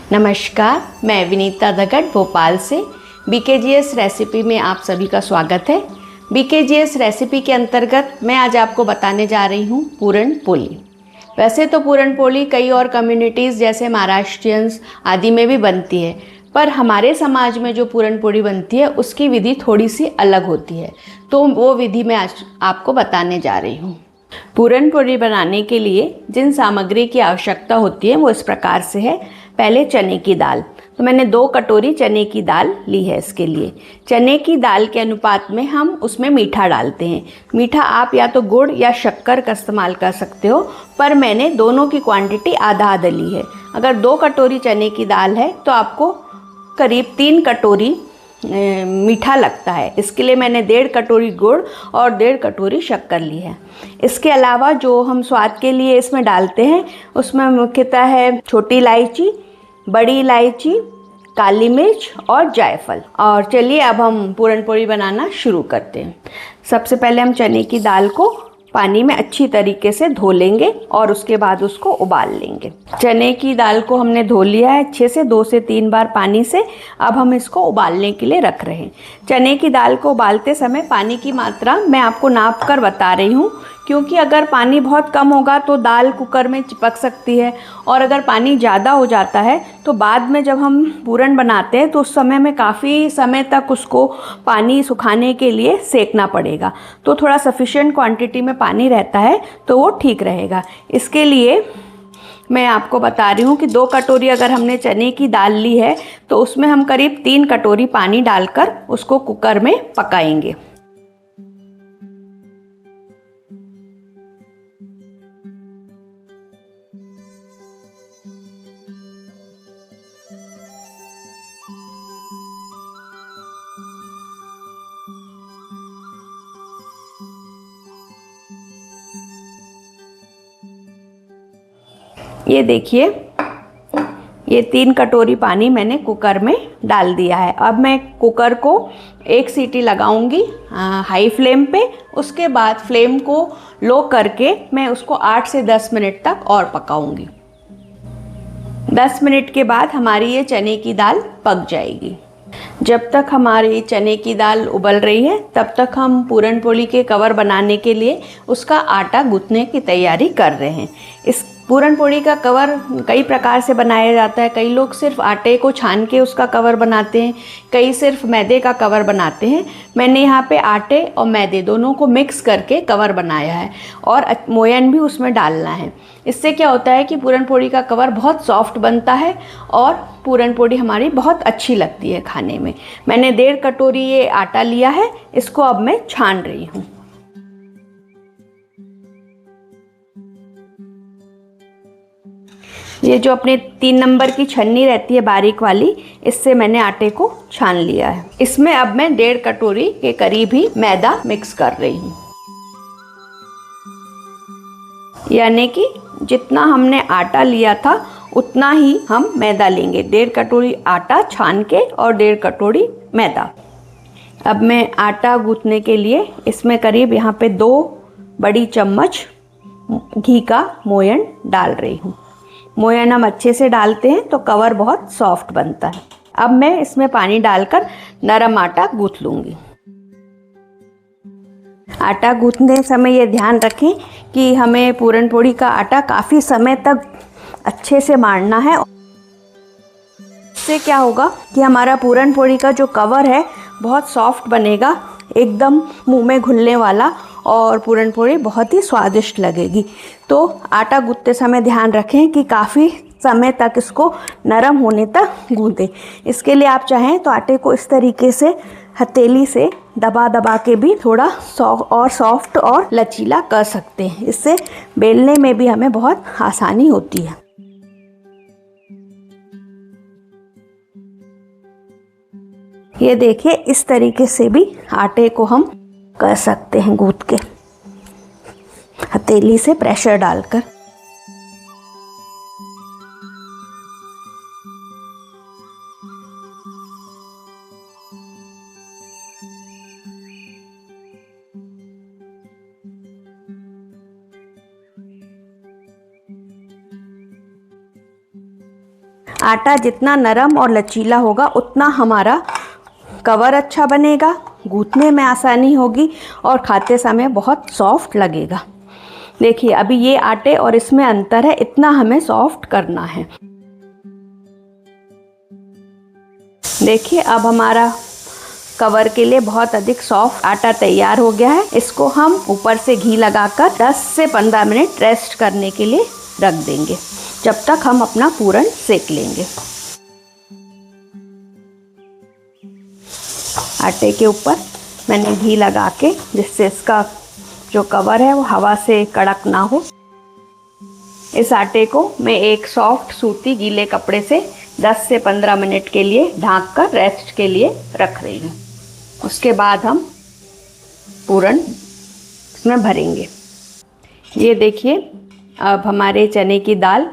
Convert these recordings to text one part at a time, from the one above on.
नमस्कार, मैं विनीता दगड़ भोपाल से बीकेजीएस रेसिपी में आप सभी का स्वागत है। बीकेजीएस रेसिपी के अंतर्गत मैं आज आपको बताने जा रही हूँ पूरन पोली। वैसे तो पूरन पोली कई और कम्युनिटीज़ जैसे महाराष्ट्रियंस आदि में भी बनती है, पर हमारे समाज में जो पूरन पोली बनती है उसकी विधि थोड़ी सी अलग होती है, तो वो विधि मैं आज आपको बताने जा रही हूँ। पूरन पोली बनाने के लिए जिन सामग्री की आवश्यकता होती है वो इस प्रकार से है। पहले चने की दाल, तो मैंने 2 कटोरी चने की दाल ली है। इसके लिए चने की दाल के अनुपात में हम उसमें मीठा डालते हैं। मीठा आप या तो गुड़ या शक्कर का इस्तेमाल कर सकते हो, पर मैंने दोनों की क्वांटिटी आधा आधा ली है। अगर 2 कटोरी चने की दाल है तो आपको करीब 3 कटोरी मीठा लगता है। इसके लिए मैंने 1.5 कटोरी गुड़ और 1.5 कटोरी शक्कर ली है। इसके अलावा जो हम स्वाद के लिए इसमें डालते हैं उसमें मुख्यतः है छोटी इलायची, बड़ी इलायची, काली मिर्च और जायफल। और चलिए अब हम पूरन पोली बनाना शुरू करते हैं। सबसे पहले हम चने की दाल को पानी में अच्छी तरीके से धो लेंगे और उसके बाद उसको उबाल लेंगे। चने की दाल को हमने धो लिया है अच्छे से 2 से 3 बार पानी से। अब हम इसको उबालने के लिए रख रहे हैं। चने की दाल को उबालते समय पानी की मात्रा मैं आपको नाप कर बता रही हूँ, क्योंकि अगर पानी बहुत कम होगा तो दाल कुकर में चिपक सकती है, और अगर पानी ज़्यादा हो जाता है तो बाद में जब हम पूरन बनाते हैं तो उस समय में काफ़ी समय तक उसको पानी सुखाने के लिए सेकना पड़ेगा। तो थोड़ा सफिशिएंट क्वांटिटी में पानी रहता है तो वो ठीक रहेगा। इसके लिए मैं आपको बता रही हूँ कि 2 कटोरी अगर हमने चने की दाल ली है तो उसमें हम करीब 3 कटोरी पानी डालकर उसको कुकर में पकाएंगे। ये देखिए, ये 3 कटोरी पानी मैंने कुकर में डाल दिया है। अब मैं कुकर को 1 सीटी लगाऊंगी हाई फ्लेम पे। उसके बाद फ्लेम को लो करके मैं उसको 8 से 10 मिनट तक और पकाऊंगी। 10 मिनट के बाद हमारी ये चने की दाल पक जाएगी। जब तक हमारी चने की दाल उबल रही है तब तक हम पूरन पोली के कवर बनाने के लिए उसका आटा गूंथने की तैयारी कर रहे हैं। इस पूरन पोली का कवर कई प्रकार से बनाया जाता है। कई लोग सिर्फ आटे को छान के उसका कवर बनाते हैं, कई सिर्फ मैदे का कवर बनाते हैं। मैंने यहाँ पे आटे और मैदे दोनों को मिक्स करके कवर बनाया है और मोयन भी उसमें डालना है। इससे क्या होता है कि पूरन पोली का कवर बहुत सॉफ्ट बनता है और पूरन पोली हमारी बहुत अच्छी लगती है खाने में। मैंने 1.5 कटोरी ये आटा लिया है, इसको अब मैं छान रही हूँ। ये जो अपने 3 नंबर की छन्नी रहती है बारीक वाली, इससे मैंने आटे को छान लिया है। इसमें अब मैं 1.5 कटोरी के करीब ही मैदा मिक्स कर रही हूँ। यानी कि जितना हमने आटा लिया था उतना ही हम मैदा लेंगे। 1.5 कटोरी आटा छान के और 1.5 कटोरी मैदा। अब मैं आटा गूंथने के लिए इसमें करीब यहाँ पे 2 बड़ी चम्मच घी का मोयन डाल रही हूँ। मोयन हम अच्छे से डालते हैं तो कवर बहुत सॉफ्ट बनता है। अब मैं इसमें पानी डालकर नरम आटा गूंथ लूँगी। आटा गूंथने समय ये ध्यान रखें कि हमें पूरन पोली का आटा काफ़ी समय तक अच्छे से मारना है। इससे क्या होगा कि हमारा पूरन पोली का जो कवर है बहुत सॉफ्ट बनेगा, एकदम मुंह में घुलने वाला, और पूरन पोली बहुत ही स्वादिष्ट लगेगी। तो आटा गूंथते समय ध्यान रखें कि काफ़ी समय तक इसको नरम होने तक गूंथें। इसके लिए आप चाहें तो आटे को इस तरीके से हथेली से दबा दबा के भी थोड़ा सॉफ्ट और लचीला कर सकते हैं। इससे बेलने में भी हमें बहुत आसानी होती है। ये देखिए, इस तरीके से भी आटे को हम कर सकते हैं गूंथ के, हथेली से प्रेशर डालकर। आटा जितना नरम और लचीला होगा उतना हमारा कवर अच्छा बनेगा, गूंथने में आसानी होगी और खाते समय बहुत सॉफ्ट लगेगा। देखिए अभी ये आटे और इसमें अंतर है, इतना हमें सॉफ्ट करना है। देखिए अब हमारा कवर के लिए बहुत अधिक सॉफ्ट आटा तैयार हो गया है। इसको हम ऊपर से घी लगाकर 10 से 15 मिनट रेस्ट करने के लिए रख देंगे, जब तक हम अपना पूरण सेक लेंगे। आटे के ऊपर मैंने घी लगा के, जिससे इसका जो कवर है वो हवा से कड़क ना हो, इस आटे को मैं एक सॉफ्ट सूती गीले कपड़े से 10 से 15 मिनट के लिए ढक कर रेस्ट के लिए रख रही हूँ। उसके बाद हम पूरण इसमें भरेंगे। ये देखिए अब हमारे चने की दाल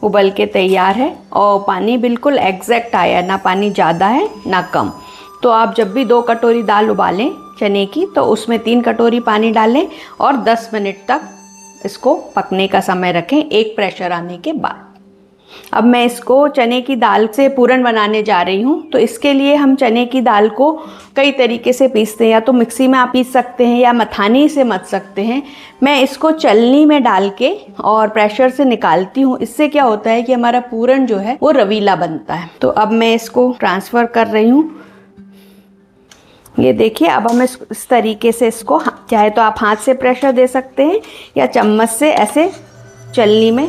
उबल के तैयार है और पानी बिल्कुल एग्जैक्ट आया, ना पानी ज़्यादा है ना कम। तो आप जब भी 2 कटोरी दाल उबालें चने की, तो उसमें 3 कटोरी पानी डालें और 10 मिनट तक इसको पकने का समय रखें, एक प्रेशर आने के बाद। अब मैं इसको चने की दाल से पूरण बनाने जा रही हूँ। तो इसके लिए हम चने की दाल को कई तरीके से पीसते हैं, या तो मिक्सी में आप पीस सकते हैं या मथानी से मथ सकते हैं। मैं इसको चलनी में डाल के और प्रेशर से निकालती हूँ। इससे क्या होता है कि हमारा पूरण जो है वो रवीला बनता है। तो अब मैं इसको ट्रांसफ़र कर रही हूँ। ये देखिए अब हम इस तरीके से इसको, चाहे तो आप हाथ से प्रेशर दे सकते हैं या चम्मच से ऐसे चलनी में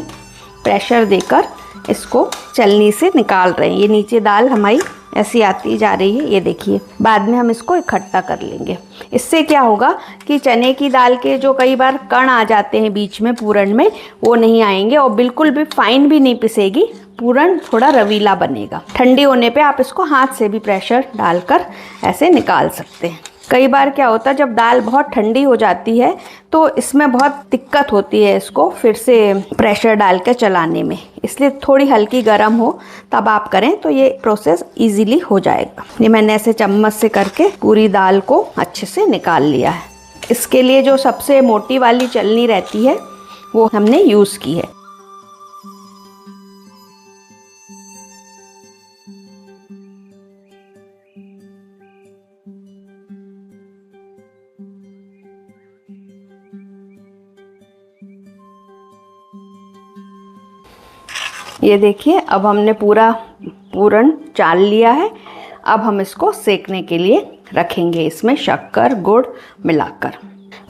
प्रेशर देकर इसको चलनी से निकाल रहे हैं। ये नीचे दाल हमारी ऐसी आती जा रही है, ये देखिए। बाद में हम इसको इकट्ठा कर लेंगे। इससे क्या होगा कि चने की दाल के जो कई बार कण आ जाते हैं बीच में पूरण में, वो नहीं आएंगे और बिल्कुल भी फाइन भी नहीं पिसेगी, पूरण थोड़ा रवीला बनेगा। ठंडी होने पे आप इसको हाथ से भी प्रेशर डालकर ऐसे निकाल सकते हैं। कई बार क्या होता है जब दाल बहुत ठंडी हो जाती है तो इसमें बहुत दिक्कत होती है इसको फिर से प्रेशर डाल के चलाने में, इसलिए थोड़ी हल्की गर्म हो तब आप करें तो ये प्रोसेस इजीली हो जाएगा। ये मैंने ऐसे चम्मच से करके पूरी दाल को अच्छे से निकाल लिया है। इसके लिए जो सबसे मोटी वाली चलनी रहती है वो हमने यूज़ की है। ये देखिए अब हमने पूरा पूरण चाल लिया है। अब हम इसको सेकने के लिए रखेंगे, इसमें शक्कर गुड़ मिलाकर।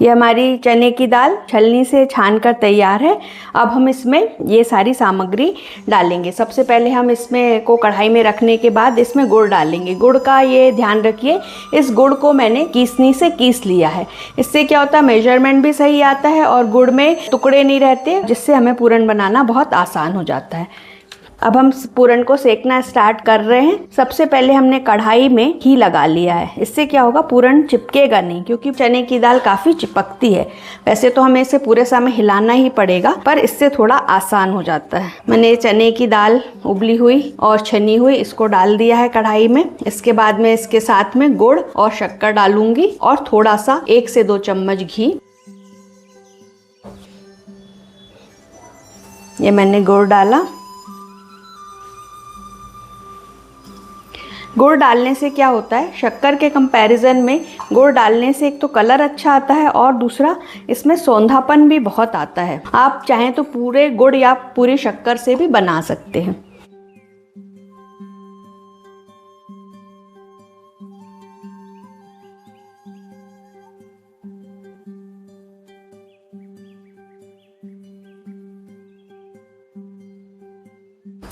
ये हमारी चने की दाल छलनी से छानकर तैयार है। अब हम इसमें ये सारी सामग्री डालेंगे। सबसे पहले हम इसमें को कढ़ाई में रखने के बाद इसमें गुड़ डालेंगे। गुड़ का ये ध्यान रखिए, इस गुड़ को मैंने कीसनी से कीस लिया है। इससे क्या होता है मेजरमेंट भी सही आता है और गुड़ में टुकड़े नहीं रहते, जिससे हमें पूरण बनाना बहुत आसान हो जाता है। अब हम पूरण को सेकना स्टार्ट कर रहे हैं। सबसे पहले हमने कढ़ाई में घी लगा लिया है। इससे क्या होगा पूरण चिपकेगा नहीं, क्योंकि चने की दाल काफ़ी चिपकती है। वैसे तो हमें इसे पूरे समय हिलाना ही पड़ेगा, पर इससे थोड़ा आसान हो जाता है। मैंने चने की दाल उबली हुई और छनी हुई इसको डाल दिया है कढ़ाई में। इसके बाद में इसके साथ में गुड़ और शक्कर डालूंगी और थोड़ा सा 1 से 2 चम्मच घी। ये मैंने गुड़ डाला। गुड़ डालने से क्या होता है, शक्कर के कंपैरिजन में गुड़ डालने से एक तो कलर अच्छा आता है और दूसरा इसमें सौंधापन भी बहुत आता है। आप चाहें तो पूरे गुड़ या पूरी शक्कर से भी बना सकते हैं।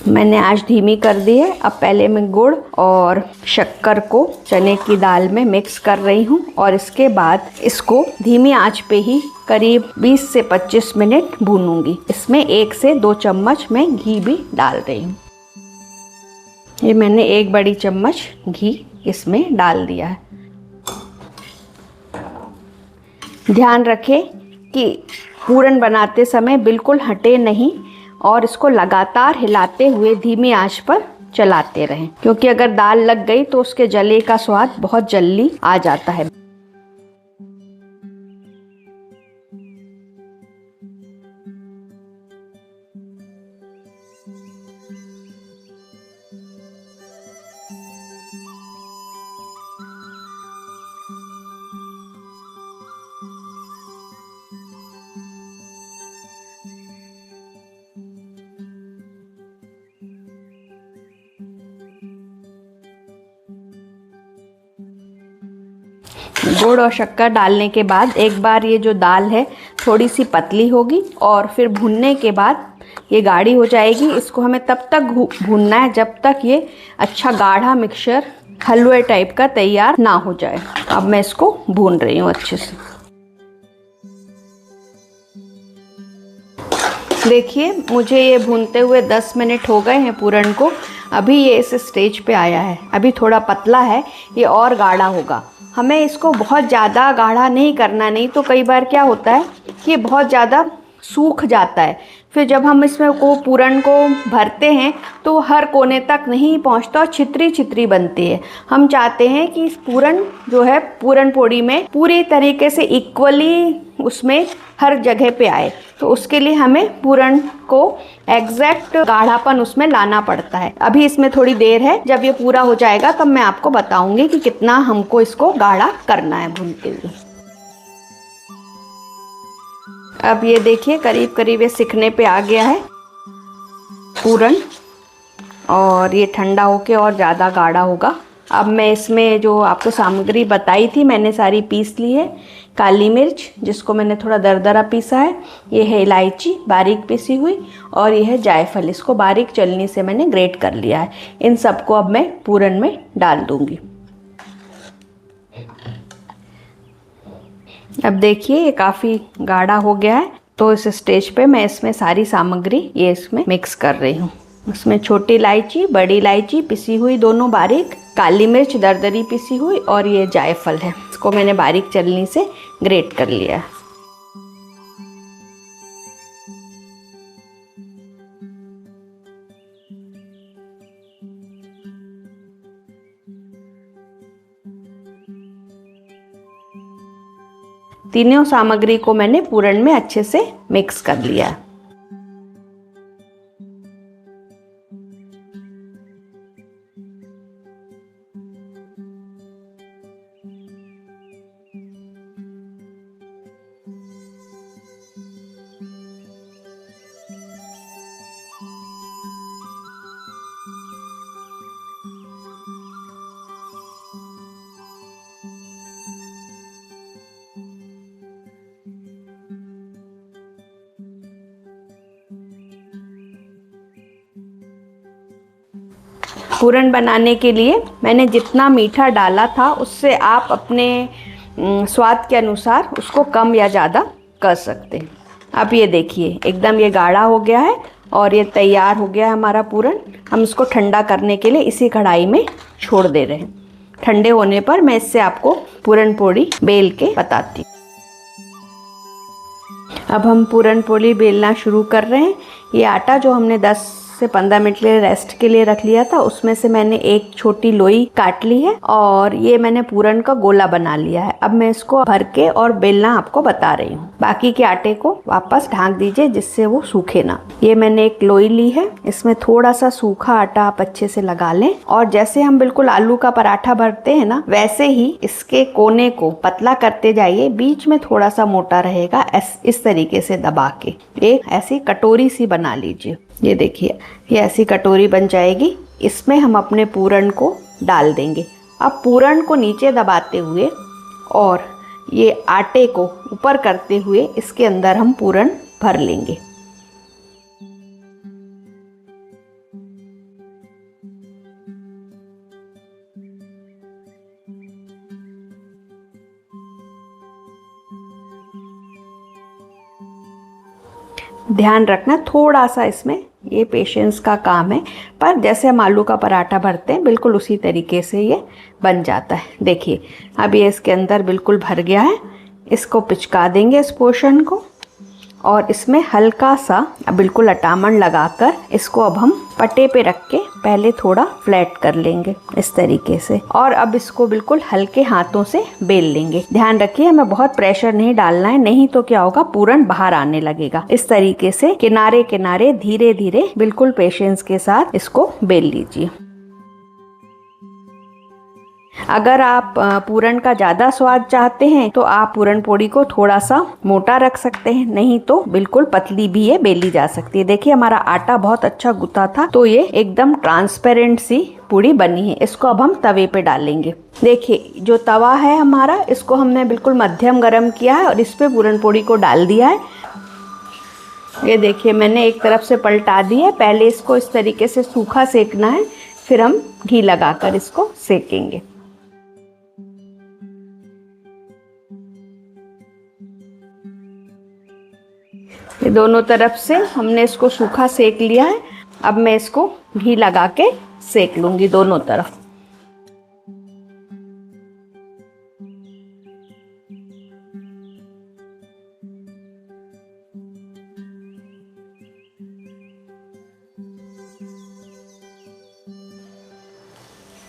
मैंने आज धीमी कर दी है। अब पहले मैं गुड़ और शक्कर को चने की दाल में मिक्स कर रही हूँ और इसके बाद इसको धीमी आंच पे ही करीब 20 से 25 मिनट भूनूंगी। इसमें 1 से 2 चम्मच मैं घी भी डाल रही हूँ। ये मैंने 1 बड़ी चम्मच घी इसमें डाल दिया है। ध्यान रखें कि पूरण बनाते समय बिल्कुल हटे नहीं और इसको लगातार हिलाते हुए धीमी आंच पर चलाते रहें, क्योंकि अगर दाल लग गई तो उसके जले का स्वाद बहुत जल्दी आ जाता है। गुड़ और शक्कर डालने के बाद एक बार ये जो दाल है थोड़ी सी पतली होगी और फिर भूनने के बाद ये गाढ़ी हो जाएगी। इसको हमें तब तक भूनना है जब तक ये अच्छा गाढ़ा मिक्सचर हलवे टाइप का तैयार ना हो जाए। अब मैं इसको भून रही हूँ अच्छे से। देखिए मुझे ये भूनते हुए 10 मिनट हो गए हैं पूरन को। अभी ये इस स्टेज पे आया है। अभी थोड़ा पतला है, ये और गाढ़ा होगा। हमें इसको बहुत ज़्यादा गाढ़ा नहीं करना, नहीं तो कई बार क्या होता है कि ये बहुत ज़्यादा सूख जाता है। फिर जब हम इसमें पूरन को भरते हैं तो हर कोने तक नहीं पहुंचता और छितरी छितरी बनती है। हम चाहते हैं कि इस पूरन जो है पूरन पोड़ी में पूरी तरीके से इक्वली उसमें हर जगह पे आए। तो उसके लिए हमें पूरन को एग्जैक्ट गाढ़ापन उसमें लाना पड़ता है। अभी इसमें थोड़ी देर है, जब ये पूरा हो जाएगा तब मैं आपको बताऊंगी कि कितना हमको इसको गाढ़ा करना है भूनते हुए। अब ये देखिए करीब करीब ये सिकने पे आ गया है पूरन, और ये ठंडा होके और ज़्यादा गाढ़ा होगा। अब मैं इसमें जो आपको सामग्री बताई थी मैंने सारी पीस ली है। काली मिर्च जिसको मैंने थोड़ा दरदरा पीसा है, ये है इलायची बारीक पीसी हुई, और ये है जायफल, इसको बारीक चलनी से मैंने ग्रेट कर लिया है। इन सबको अब मैं पूरन में डाल दूँगी। अब देखिए ये काफ़ी गाढ़ा हो गया है, तो इस स्टेज पे मैं इसमें सारी सामग्री ये इसमें मिक्स कर रही हूँ। इसमें छोटी इलायची, बड़ी इलायची पिसी हुई दोनों बारीक, काली मिर्च दरदरी पिसी हुई, और ये जायफल है, इसको मैंने बारीक चलनी से ग्रेट कर लिया है। तीनों सामग्री को मैंने पूरन में अच्छे से मिक्स कर लिया है। पूरन बनाने के लिए मैंने जितना मीठा डाला था उससे आप अपने स्वाद के अनुसार उसको कम या ज़्यादा कर सकते हैं। अब ये देखिए एकदम ये गाढ़ा हो गया है और ये तैयार हो गया है हमारा पूरन। हम इसको ठंडा करने के लिए इसी कढ़ाई में छोड़ दे रहे हैं। ठंडे होने पर मैं इससे आपको पूरन पोड़ी बेल के बताती हूँ। अब हम पूरन पोड़ी बेलना शुरू कर रहे हैं। ये आटा जो हमने 10 से 15 मिनट के लिए रेस्ट के लिए रख लिया था, उसमें से मैंने एक छोटी लोई काट ली है और ये मैंने पूरन का गोला बना लिया है। अब मैं इसको भर के और बेलना आपको बता रही हूँ। बाकी के आटे को वापस ढांक दीजिए जिससे वो सूखे ना। ये मैंने एक लोई ली है, इसमें थोड़ा सा सूखा आटा आप अच्छे से लगा लें और जैसे हम बिल्कुल आलू का पराठा भरते हैं ना, वैसे ही इसके कोने को पतला करते जाइए। बीच में थोड़ा सा मोटा रहेगा, इस तरीके से दबा के एक ऐसी कटोरी सी बना लीजिए। ये देखिए ये ऐसी कटोरी बन जाएगी। इसमें हम अपने पूरन को डाल देंगे। अब पूरन को नीचे दबाते हुए और ये आटे को ऊपर करते हुए इसके अंदर हम पूरन भर लेंगे। ध्यान रखना थोड़ा सा इसमें ये पेशेंस का काम है, पर जैसे हम आलू का पराठा भरते हैं बिल्कुल उसी तरीके से ये बन जाता है। देखिए अब ये इसके अंदर बिल्कुल भर गया है। इसको पिचका देंगे इस पोर्शन को और इसमें हल्का सा बिल्कुल अटामन लगाकर इसको अब हम पट्टे पे रख के पहले थोड़ा फ्लैट कर लेंगे इस तरीके से, और अब इसको बिल्कुल हल्के हाथों से बेल लेंगे। ध्यान रखिए हमें बहुत प्रेशर नहीं डालना है, नहीं तो क्या होगा पूरन बाहर आने लगेगा। इस तरीके से किनारे किनारे धीरे धीरे बिल्कुल पेशेंस के साथ इसको बेल लीजिए। अगर आप पूरन का ज़्यादा स्वाद चाहते हैं तो आप पूरन पोड़ी को थोड़ा सा मोटा रख सकते हैं, नहीं तो बिल्कुल पतली भी ये बेली जा सकती है। देखिए हमारा आटा बहुत अच्छा गुथा था तो ये एकदम ट्रांसपेरेंट सी पूड़ी बनी है। इसको अब हम तवे पे डालेंगे। देखिए जो तवा है हमारा, इसको हमने बिल्कुल मध्यम गरम किया है और इस पे पूरन पोड़ी को डाल दिया है। ये देखिए मैंने एक तरफ से पलटा दी है। पहले इसको इस तरीके से सूखा सेकना है, फिर हम घी लगाकर इसको सेकेंगे। ये दोनों तरफ से हमने इसको सूखा सेक लिया है। अब मैं इसको घी लगा के सेक लूंगी दोनों तरफ।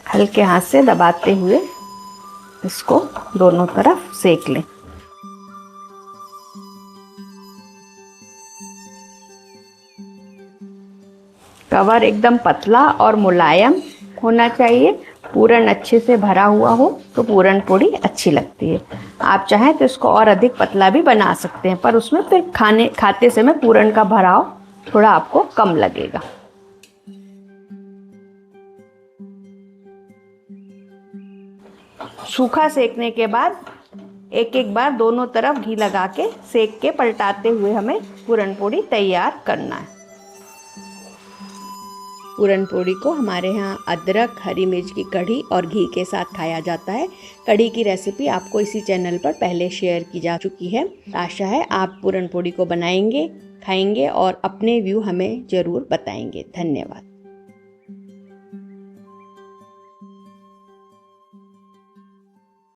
हल्के हाथ से दबाते हुए इसको दोनों तरफ सेक लें। कवर एकदम पतला और मुलायम होना चाहिए। पूरन अच्छे से भरा हुआ हो तो पूरन पोड़ी अच्छी लगती है। आप चाहें तो इसको और अधिक पतला भी बना सकते हैं, पर उसमें फिर खाते समय पूरन का भराव थोड़ा आपको कम लगेगा। सूखा सेकने के बाद एक एक बार दोनों तरफ घी लगा के सेक के पलटाते हुए हमें पूरन पोड़ी तैयार करना है। पूरन पोड़ी को हमारे यहाँ अदरक, हरी मिर्च की कढ़ी और घी के साथ खाया जाता है। कढ़ी की रेसिपी आपको इसी चैनल पर पहले शेयर की जा चुकी है। आशा है आप पूरन पोड़ी को बनाएंगे, खाएंगे और अपने व्यू हमें ज़रूर बताएंगे। धन्यवाद।